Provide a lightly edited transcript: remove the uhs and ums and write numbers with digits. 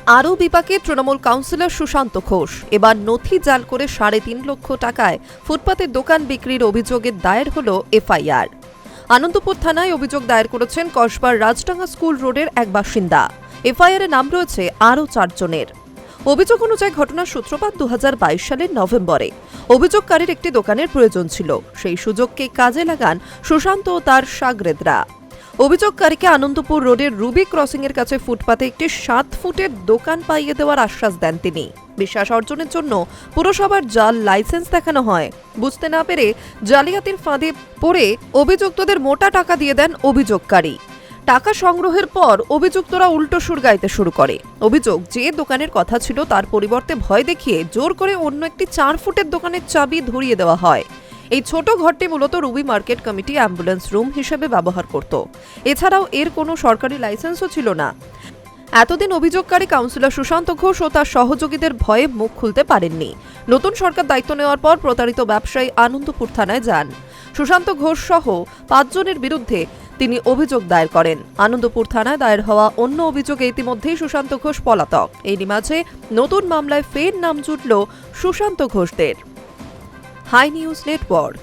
আরও বিপাকে তৃণমূল কাউন্সিলর সুশান্ত ঘোষ। এবার নথি জাল করে ৩.৫ লক্ষ টাকায় ফুটপাতের দোকান বিক্রির অভিযোগে দায়ের হল এফআইআর। আনন্দপুর থানায় অভিযোগ দায়ের করেছেন কসবার রাজডাঙ্গা স্কুল রোডের এক বাসিন্দা। এফআইআরে নাম রয়েছে আরও ৪ জনের। অভিযোগ অনুযায়ী ঘটনার সূত্রপাত ২০২২ সালের নভেম্বরে। অভিযোগকারীর একটি দোকানের প্রয়োজন ছিল, সেই সুযোগকে কাজে লাগান সুশান্ত ও তার শাগরেদরা। অভিযোগকারীকে আনন্দপুর রোডের রুবি ক্রসিং এর কাছে ফুটপাতে একটি ৭ ফুটের দোকান পাইয়ে দেওয়ার আশ্বাস দেন তিনি। বিশ্বাস অর্জনের জন্য পুরসভার জাল লাইসেন্স দেখানো হয়। বুঝতে না পেরে জালিয়াতির ফাঁদে পড়ে অভিযুক্তদের মোটা টাকা দিয়ে দেন অভিযোগকারী। টাকা সংগ্রহের পর অভিযুক্তরা উল্টো সুর গাইতে শুরু করে। অভিযোগ, যে দোকানের কথা ছিল তার পরিবর্তে ভয় দেখিয়ে জোর করে অন্য একটি ৪ ফুটের দোকানের চাবি ধরিয়ে দেওয়া হয়। এই ছোট ঘরটি মূলত Ruby market committee ambulance room হিসেবে ব্যবহার করত। এছাড়াও এর কোনো সরকারি লাইসেন্সও ছিল না। এতদিন অভিযোগকারী কাউন্সিলর সুশান্ত ঘোষ ও তার সহযোগীদের ভয়ে মুখ খুলতে পারেননি। নতুন সরকার দায়িত্ব নেওয়ার পর প্রতারিত ব্যবসায়ী আনন্দপুর থানায় যান। সুশান্ত ঘোষ সহ ৫ জনের বিরুদ্ধে তিনি অভিযোগ দায়ের করেন। আনন্দপুর থানায় দায়ের হওয়া অন্য অভিযোগে ইতিমধ্যেই সুশান্ত ঘোষ পলাতক। এই মাঝে নতুন মামলায় ফের নাম জুটল সুশান্ত ঘোষদের। High news network.